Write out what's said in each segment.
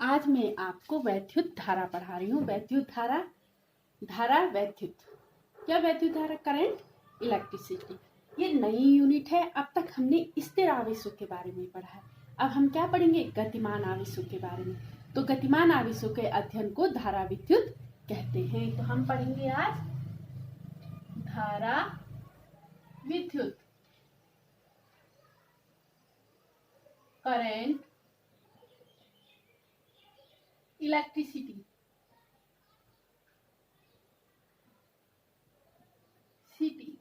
आज मैं आपको वैद्युत धारा पढ़ा रही हूँ। वैद्युत धारा वैद्युत, क्या वैद्युत धारा? Current, electricity. ये नई यूनिट है। अब तक हमने स्थिर आवेशों के बारे में पढ़ा है। अब हम क्या पढ़ेंगे? गतिमान आवेशों के बारे में। तो गतिमान आवेशों के अध्ययन को धारा विद्युत कहते हैं। तो हम पढ़ेंगे आज धारा विद्युत, करंट, इलेक्ट्रिसिटी,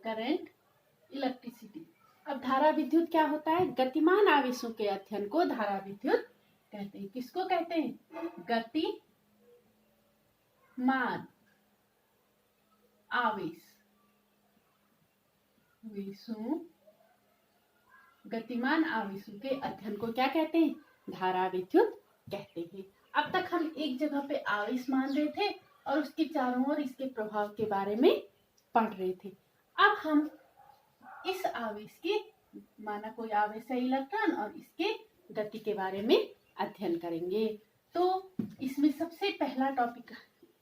करंट, इलेक्ट्रिसिटी। अब धारा विद्युत क्या होता है? गतिमान आवेशों के अध्ययन को धारा विद्युत कहते हैं। किसको कहते हैं? गतिमान गतिमान आवेशों के अध्ययन को क्या कहते हैं? धारा विद्युत कहते हैं। अब तक हम एक जगह पे आवेश मान रहे थे और उसके चारों ओर इसके प्रभाव के बारे में पढ़ रहे थे। अब हम इस आवेश के, माना कोई आवेश है इलेक्ट्रॉन, और इसके गति के बारे में अध्ययन करेंगे। तो इसमें सबसे पहला टॉपिक,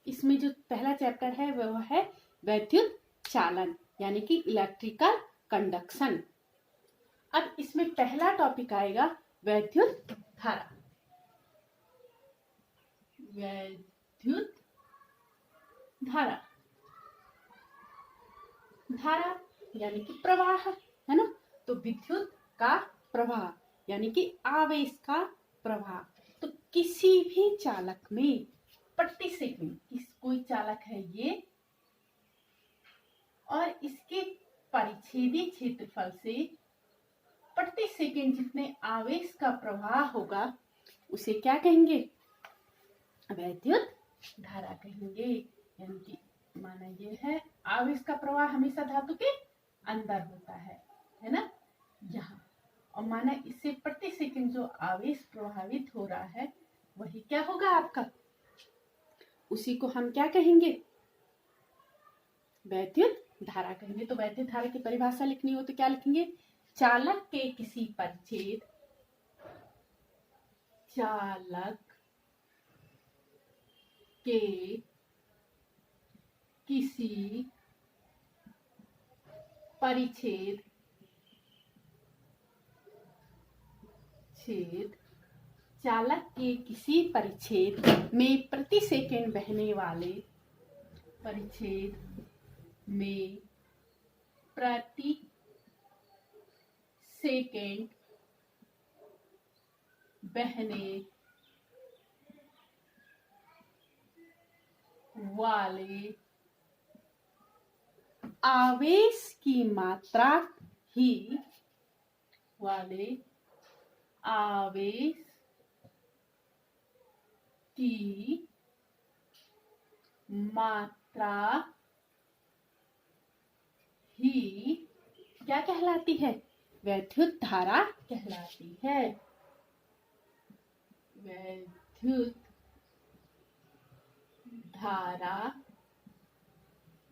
इसमें जो पहला चैप्टर है वह है वैद्युत चालन, यानी कि इलेक्ट्रिकल कंडक्शन। अब इसमें पहला टॉपिक आएगा वैद्युत धारा। वैद्युत धारा, धारा यानी कि प्रवाह, है ना? तो विद्युत का प्रवाह यानी कि आवेश का प्रवाह। तो किसी भी चालक में प्रति सेकंड, कोई चालक है ये, और इसके परिच्छेदी क्षेत्रफल से प्रति सेकंड जितने आवेश का प्रवाह होगा उसे क्या कहेंगे? वैद्युत धारा कहेंगे। यानी कि माना ये है, आवेश का प्रवाह हमेशा धातु के अंदर होता है ना, यहाँ। और माना इससे प्रति सेकंड जो आवेश प्रभावित हो रहा है वही क्या होगा आपका? उसी को हम क्या कहेंगे? वैद्युत धारा कहेंगे। तो वैद्युत धारा की परिभाषा लिखनी हो तो क्या लिखेंगे? चालक के किसी परिच्छेद, चालक के किसी परिच्छेद चालक के किसी परिच्छेद में प्रति सेकंड बहने वाले, परिच्छेद में प्रति सेकंड बहने वाले आवेश की मात्रा ही, वाले आवेश की मात्रा ही क्या कहलाती है? वैद्युत धारा कहलाती है। वैद्युत धारा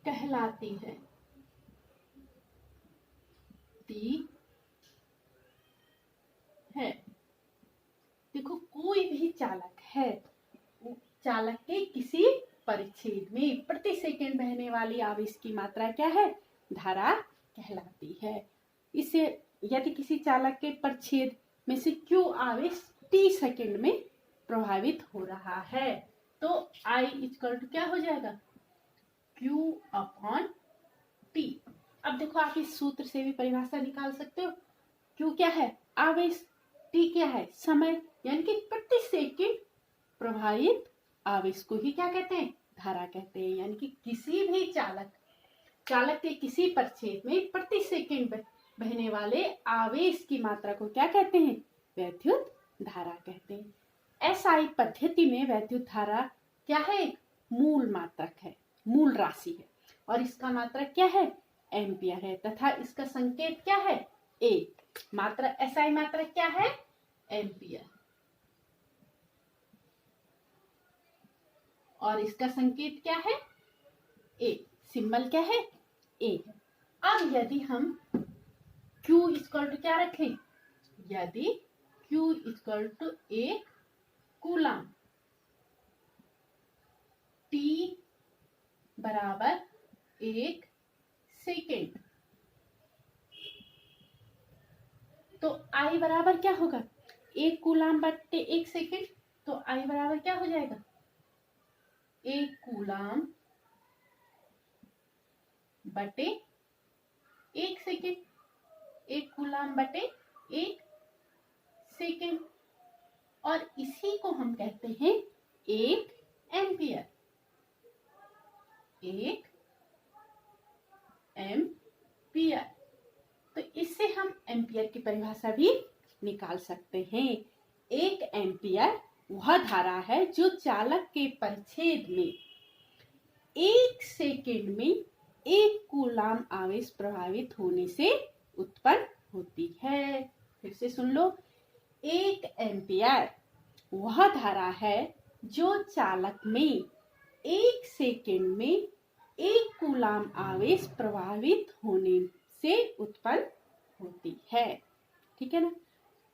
कहलाती है। देखो, कोई भी चालक है, चालक के किसी परिच्छेद में प्रति सेकंड बहने वाली आवेश की मात्रा क्या है? धारा कहलाती है। इसे यदि किसी चालक के परिच्छेद में से Q आवेश t सेकंड में प्रभावित हो रहा है तो I इक्वल टू क्या हो जाएगा? Q upon T। अब देखो, आप इस सूत्र से भी परिभाषा निकाल सकते हो। Q क्या है? आवेश। T क्या है? समय। यानी कि प्रति सेकंड प्रभावित आवेश को ही क्या कहते हैं? धारा कहते हैं। यानी कि किसी भी चालक के किसी परिच्छेद में प्रति सेकंड बहने वाले आवेश की मात्रा को क्या कहते हैं? वैद्युत धारा कहते हैं। SI पद्धति में वैद्युत धारा क्या है? एक मूल मात्रक है, मूल राशि है, और इसका मात्रक क्या है? एम्पियर है, तथा इसका संकेत क्या है? A। मात्रा SI मात्रक क्या है? एम्पियर, और इसका संकेत क्या है? A। सिंबल क्या है? A। अब यदि हम Q इक्वल टू क्या रखें? यदि Q इक्वल टू 1 कूलम, बराबर 1 सेकेंड। तो I बराबर क्या होगा, 1 कूलाम बटे 1 सेकेंड। तो I बराबर क्या हो जाएगा, 1 कूलाम बटे 1 सेकेंड। 1 कूलाम बटे 1 सेकेंड। और इसी को हम कहते हैं 1 एम्पियर। 1 एम्पियर। तो इससे हम एम्पियर की परिभाषा भी निकाल सकते हैं। 1 एम्पियर वह धारा है जो चालक के परिच्छेद में 1 सेकेंड में 1 कूलाम आवेश प्रभावित होने से उत्पन्न होती है। फिर से सुन लो, 1 एम्पियर वह धारा है जो चालक में 1 सेकेंड में 1 कूलाम आवेश प्रभावित होने से उत्पन्न होती है। ठीक है ना।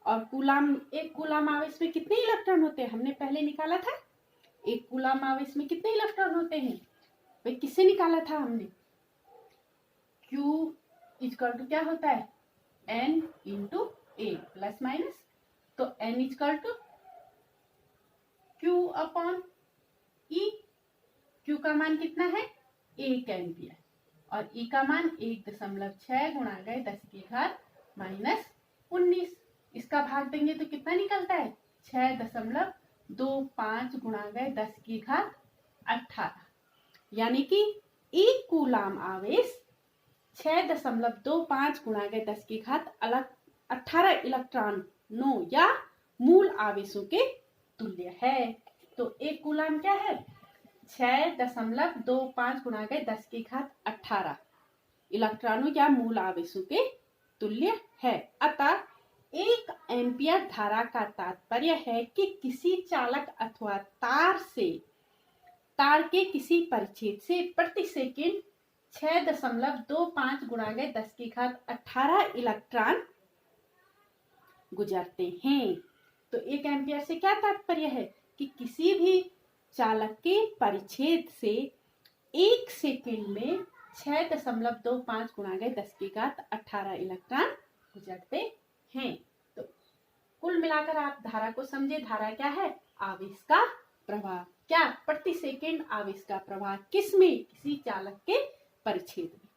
और कूलाम, 1 कूलाम आवेश में कितने इलेक्ट्रॉन होते हैं, हमने पहले निकाला था। 1 कूलाम आवेश में कितने इलेक्ट्रॉन होते हैं भाई, किससे निकाला था हमने, Q इक्वल टू क्या होता है, N into A plus minus. तो N equal to Q upon E। Q का मान कितना है, 1 एम्पियर, और E का मान 1.6 गुणा गए 10 की घात -19। इसका भाग देंगे तो कितना निकलता है, 6.25 गुणा गए 10 की घात 18। यानी कि 1 कूलाम आवेश 6.25 गुणा गए 10 की घात 18 इलेक्ट्रॉनों या मूल आवेशों के तुल्य है। तो 1 कूलाम क्या है, 6.25 गुणा गए 10 की घात 18 इलेक्ट्रॉनों या मूल आवेशों के तुल्य है। अतः 1 एम्पियर धारा का तात्पर्य है कि किसी चालक अथवा तार के किसी परिच्छेद से प्रति सेकंड 6.25 गुणा गए 10 की घात 18 इलेक्ट्रॉन गुजरते हैं। तो 1 एम्पियर से क्या तात्पर्य है कि किसी भी चालक के परिच्छेद से 1 सेकंड में 6.25 गुणा गए 10 की घात 18 इलेक्ट्रॉन गुजरते हैं। तो कुल मिलाकर आप धारा को समझे। धारा क्या है, आवेश का प्रवाह। क्या, प्रति सेकंड आवेश का प्रवाह किसमें, किसी चालक के परिच्छेद में।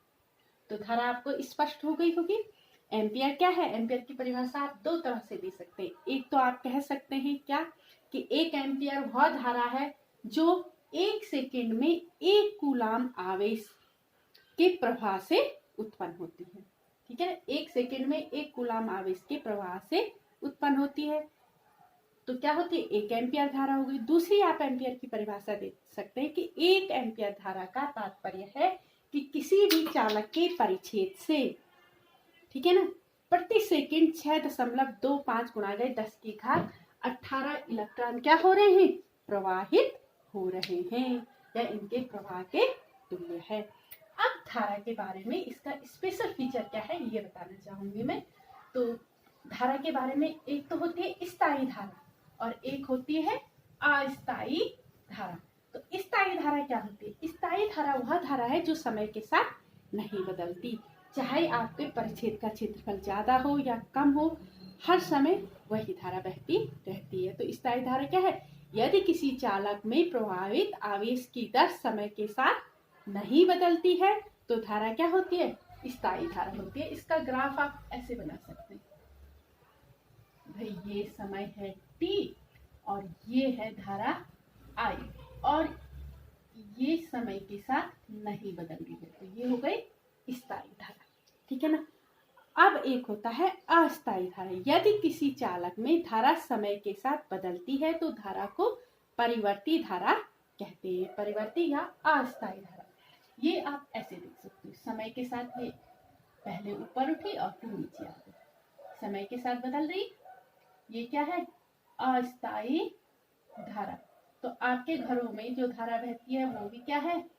तो धारा आपको स्पष्ट हो गई होगी। एम्पियर क्या है, एम्पियर की परिभाषा आप 2 तरह से दे सकते हैं। एक तो आप कह सकते हैं क्या कि 1 एम्पियर वह धारा है जो 1 सेकंड में 1 कूलाम आवेश के प्रवाह से उत्पन्न होती है। ठीक है, 1 सेकंड में 1 कूलाम आवेश के प्रवाह से उत्पन्न होती है। तो क्या होती है, 1 एम्पियर धारा होगी। दूसरी आप एम्पियर की परिभाषा दे सकते हैं कि 1 एम्पियर धारा का तात्पर्य है कि किसी भी चालक के परिच्छेद से, ठीक है ना, प्रति सेकंड 6.25 गुणा गए 10 की घात 18 इलेक्ट्रॉन क्या हो रहे हैं, प्रवाहित हो रहे हैं या इनके प्रवाह के तुल्य है। अब धारा के बारे में इसका स्पेशल फीचर क्या है ये बताना चाहूंगी मैं। तो धारा के बारे में एक तो होती है स्थायी धारा और एक होती है अस्थायी धारा। तो स्थायी धारा क्या होती है, स्थायी धारा वह धारा है जो समय के साथ नहीं बदलती, चाहे आपके परिच्छेद का क्षेत्रफल ज्यादा हो या कम हो, हर समय वही धारा बहती रहती है। तो स्थायी धारा क्या है, यदि किसी चालक में प्रवाहित आवेश की दर समय के साथ नहीं बदलती है तो धारा क्या होती है, स्थायी धारा होती है। इसका ग्राफ आप ऐसे बना सकते हैं, भाई ये समय है t और ये है धारा I और ये समय के साथ नहीं बदल रही है, तो ये हो गई स्थायी धारा। ठीक है ना। अब एक होता है अस्थायी धारा। यदि किसी चालक में धारा समय के साथ बदलती है तो धारा को परिवर्ती धारा कहते हैं, परिवर्ती या अस्थायी धारा। ये आप ऐसे देख सकते हो, समय के साथ ये पहले ऊपर उठी और फिर नीचे आ गई, समय के साथ बदल रही। ये क्या है, अस्थायी धारा। तो आपके घरों में जो धारा बहती है वो भी क्या है,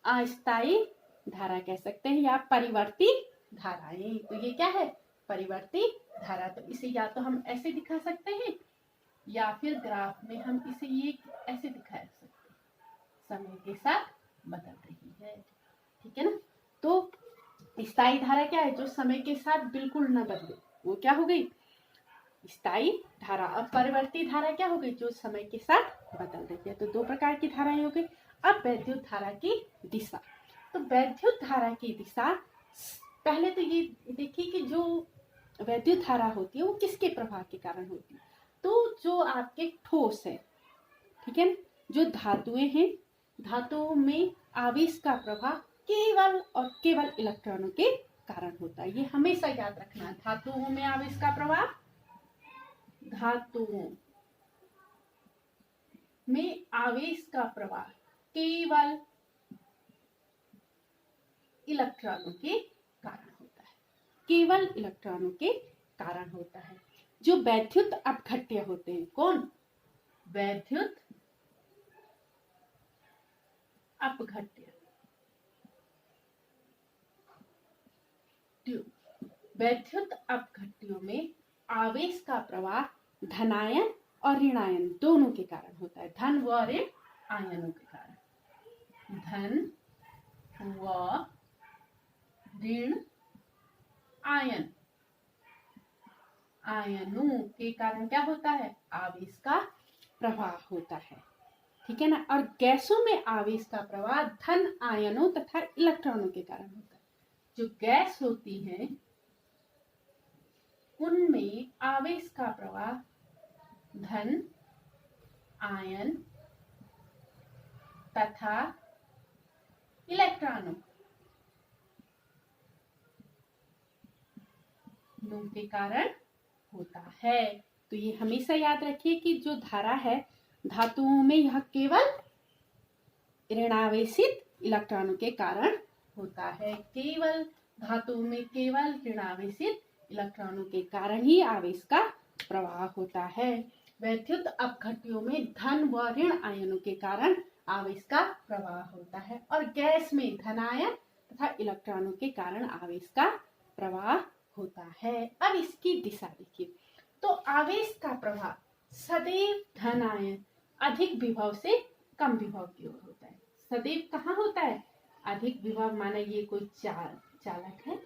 अस्थायी धारा कह सकते हैं या परिवर्ती धाराएं। तो ये क्या है, परिवर्ती धारा। तो इसे या तो हम ऐसे दिखा सकते हैं या फिर ग्राफ में हम इसे ये ऐसे दिखा सकते हैं, समय के साथ बदल रही है। है। ठीक है ना। तो स्थायी धारा क्या है? जो समय के साथ बिल्कुल न बदले, वो क्या हो गई? स्थायी धारा। अब परिवर्ती धारा क्या हो गई? जो समय के साथ बदल रही है। तो दो प्रकार की धाराएं हो गई। अब वैद्युत धारा की दिशा। तो वैद्युत धारा की दिशा, पहले तो ये देखिए कि जो वैद्युत धारा होती है वो किसके प्रभाव के कारण होती है? तो जो आपके ठोस है, ठीक है ना, जो धातुएं हैं, धातुओं में आवेश का प्रभाव केवल और केवल इलेक्ट्रॉनों के कारण होता है। ये हमेशा याद रखना। धातुओं में आवेश का प्रभाव, धातुओं में आवेश का प्रवाह केवल इलेक्ट्रॉनों के कारण होता है। केवल इलेक्ट्रॉनों के कारण होता है। जो वैद्युत अपघट्य होते हैं, कौन? वैद्युत अपघट्य। वैद्युत अपघट्यों में आवेश का प्रवाह धनायन और ऋणायन दोनों के कारण होता है। धन व ऋण आयनों के कारण। धन व ऋण आयन, आयनों के कारण क्या होता है? आवेश का प्रवाह होता है। ठीक है ना। और गैसों में आवेश का प्रवाह धन आयनों तथा इलेक्ट्रॉनों के कारण होता है। जो गैस होती है उनमें आवेश का प्रवाह धन आयन तथा इलेक्ट्रॉनों के कारण होता है। तो ये हमेशा याद रखिए कि जो धारा है धातुओं में यह केवल ऋणावेशित इलेक्ट्रॉनों के कारण होता है। केवल धातुओं में केवल ऋणावेशित इलेक्ट्रॉनों के कारण ही आवेश का प्रवाह होता है। वैद्युत अपघट्यों में धन व ऋण आयनों के कारण आवेश का प्रवाह होता है और गैस में धनायन तथा इलेक्ट्रॉनों के कारण आवेश का प्रवाह होता है। अब इसकी दिशा देखिए। तो आवेश का प्रवाह सदैव धनायन अधिक विभव से कम विभव की ओर होता है। सदैव कहाँ होता है? अधिक विभव। माना ये कोई चालक है,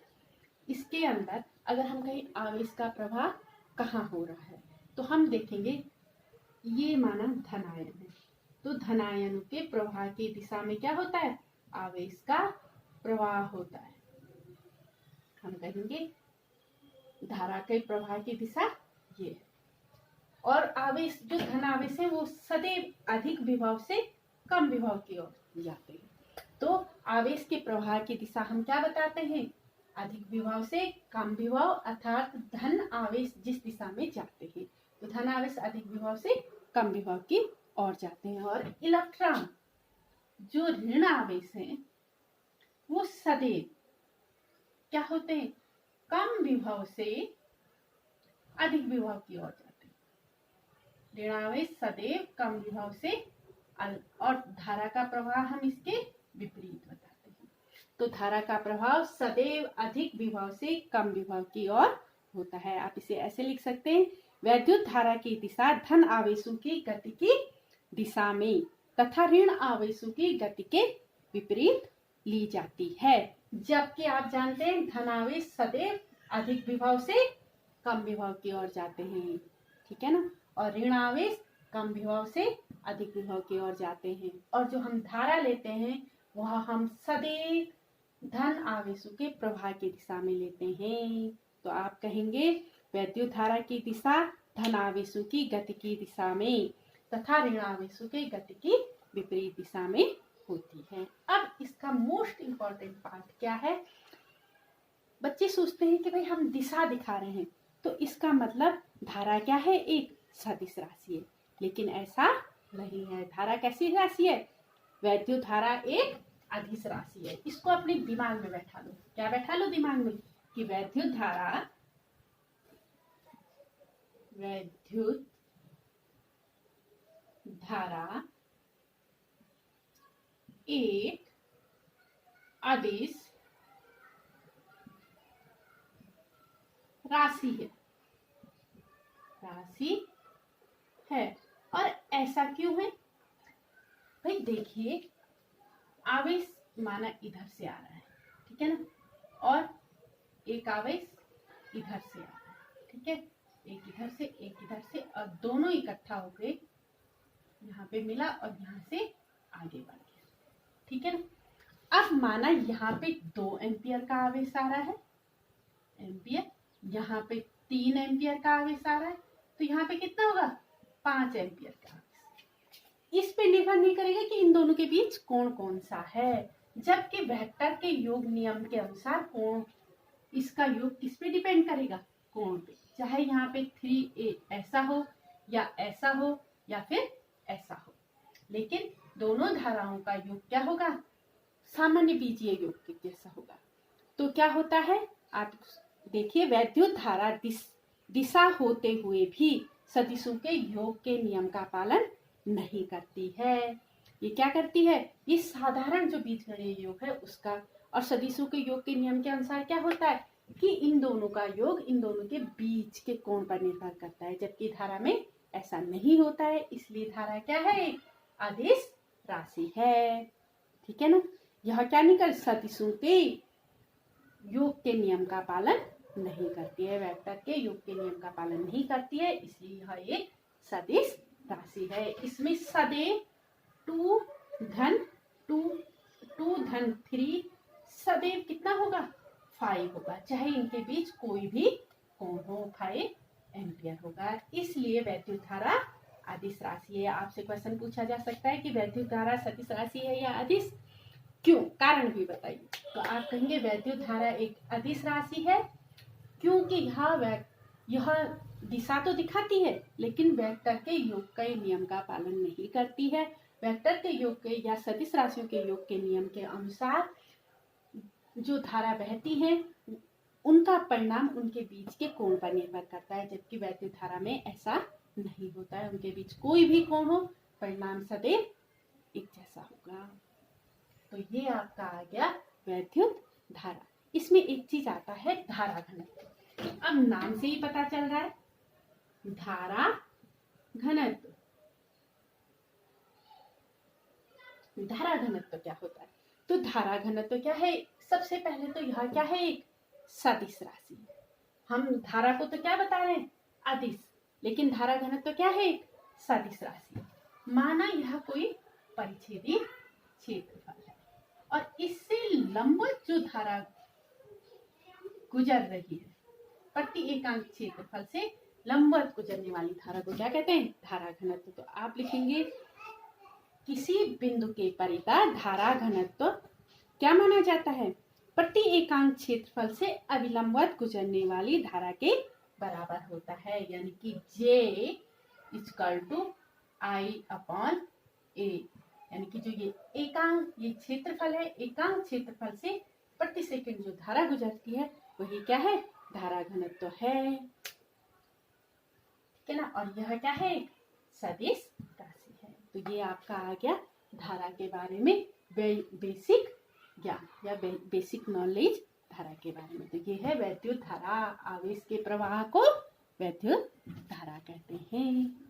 इसके अंदर अगर हम कहें आवेश का प्रवाह कहाँ हो रहा है, तो हम देखेंगे ये माना धनायन है, तो धनायन के प्रवाह की दिशा में क्या होता है? आवेश का प्रवाह होता है। हम कहेंगे धारा के प्रवाह की दिशा ये है। और आवेश, जो धन आवेश है वो सदैव अधिक विभव से कम विभव की ओर जाते हैं। तो आवेश के प्रवाह की दिशा हम क्या बताते हैं? अधिक विभव से कम विभव, अर्थात धन आवेश जिस दिशा में जाते हैं। तो धन आवेश अधिक विभव से कम विभव की ओर जाते हैं। और इलेक्ट्रॉन जो ऋण आवेश है वो सदैव क्या होते हैं? कम विभव से अधिक विभव की ओर जाते हैं। ऋण आवेश सदैव कम विभव से, और धारा का प्रवाह हम इसके विपरीत बताते हैं। तो धारा का प्रभाव सदैव अधिक विभव से कम विभव की ओर होता है। आप इसे ऐसे लिख सकते हैं, वैद्युत धारा की दिशा धन आवेशों की गति की दिशा में तथा ऋण आवेशों की गति के विपरीत ली जाती है। जबकि आप जानते हैं धन आवेश सदैव अधिक विभव से कम विभव की ओर जाते हैं, ठीक है ना, और ऋण आवेश कम विभव से अधिक विभव की ओर जाते हैं। और जो हम धारा लेते हैं वह हम सदैव धन आवेशों के प्रवाह की दिशा में लेते हैं। तो आप कहेंगे वैद्युत धारा की दिशा धन आवेशों की गति की दिशा में तथा ऋण आवेशों के गति की विपरीत दिशा में होती है। अब इसका मोस्ट इंपॉर्टेंट पार्ट क्या है? बच्चे सोचते हैं कि भाई हम दिशा दिखा रहे हैं तो इसका मतलब धारा क्या है? एक सदिश राशि है, लेकिन ऐसा नहीं है। धारा कैसी राशि है? वैद्युत धारा एक अदिश राशि है। इसको अपने दिमाग में बैठा लो। क्या बैठा लो दिमाग में? कि वैद्युत धारा एक अदिश राशि है। और ऐसा क्यों है भाई? देखिए आवेश माना इधर से आ रहा है, ठीक है ना, और एक आवेश इधर से आ रहा है, ठीक है, एक इधर से और दोनों इकट्ठा होके यहाँ पे मिला और यहाँ से आगे बढ़ गया, ठीक है ना। अब माना यहाँ पे 2 एम्पियर का आवेश आ रहा है, एम्पियर, यहाँ पे 3 एम्पियर का आवेश आ रहा है, तो यहाँ पे कितना होगा 5 एम्पियर का आवेश। इस पे निर्भर नहीं करेगा कि इन दोनों के बीच कोण कौन सा है, जबकि वेक्टर के योग नियम के अनुसार कोण, इसका योग किस पे डिपेंड करेगा, कोण पे, चाहे यहाँ पे 3a ऐसा हो या ऐसा हो या फिर ऐसा हो, लेकिन दोनों धाराओं का योग क्या होगा, सामान्य बीजीय योग के जैसा होगा। तो क्या होता है, आप देखिए, वैद्युत धारा दिशा होते हुए भी सदिशों के योग के नियम का पालन नहीं करती है। ये क्या करती है, ये साधारण जो बीजगणितीय योग है उसका और सदिशों के योग के नियम के अनुसार क्या होता है कि इन दोनों का योग इन दोनों के बीच के कोण पर निर्भर करता है, जबकि धारा में ऐसा नहीं होता है, इसलिए धारा क्या है, अदिश राशि है, ठीक है ना। यह क्या नहीं कर, सदिशों के योग के नियम का पालन नहीं करती है, वेक्टर के योग के नियम का पालन नहीं करती है, इसलिए यह एक सदिश राशि है। इसमें सदैव 2 धन 3 सदैव कितना होगा, 5 होगा, चाहे इनके बीच कोई भी कोण हो, 5 एम्पियर होगा, इसलिए वैद्युत धारा अदिश राशि है। आपसे क्वेश्चन पूछा जा सकता है कि वैद्युत धारा सदिश राशि है या अदिश, क्यों, कारण भी बताइए। तो आप कहेंगे वैद्युत धारा एक अदिश राशि है क्योंकि यह दिशा तो दिखाती है लेकिन वेक्टर के योग के नियम का पालन नहीं करती है। वेक्टर के योग के या सदिश राशियों के योग के नियम के अनुसार जो धारा बहती है उनका परिणाम उनके बीच के कोण पर निर्भर करता है, जबकि वैद्युत धारा में ऐसा नहीं होता है, उनके बीच कोई भी कोण हो परिणाम सदैव एक जैसा होगा। तो ये आपका आ गया वैद्युत धारा। इसमें एक चीज आता है धारा घनत्व। अब नाम से ही पता चल रहा है धारा घनत्व। धारा घनत्व क्या होता है, तो धारा घनत्व क्या है, सबसे पहले तो यह क्या है, एक सदिश राशि। हम धारा को तो क्या बता रहे हैं, अदिश, लेकिन धारा घनत्व क्या है, एक सदिश राशि। माना यह कोई परिच्छेदी क्षेत्रफल है और इससे लंबवत जो धारा गुजर रही है, प्रति एकांक क्षेत्रफल से लंबवत गुजरने वाली धारा को क्या कहते हैं, धारा घनत्व। तो आप लिखेंगे किसी बिंदु के परिता धारा घनत्व क्या माना जाता है, प्रति एकांक क्षेत्रफल से अविलंबवत गुजरने वाली धारा के बराबर होता है, यानी कि J = I/A, यानी कि जो ये क्षेत्रफल है, एकांक क्षेत्रफल से प्रति सेकंड जो धारा गुजरती है वही क्या है, धारा घनत्व है, ठीक है ना। और यह क्या है, सदिश राशि है। तो ये आपका आ गया धारा के बारे में बेसिक ज्ञान या बेसिक नॉलेज धारा के बारे में। तो ये है वैद्युत धारा, आवेश के प्रवाह को वैद्युत धारा कहते हैं।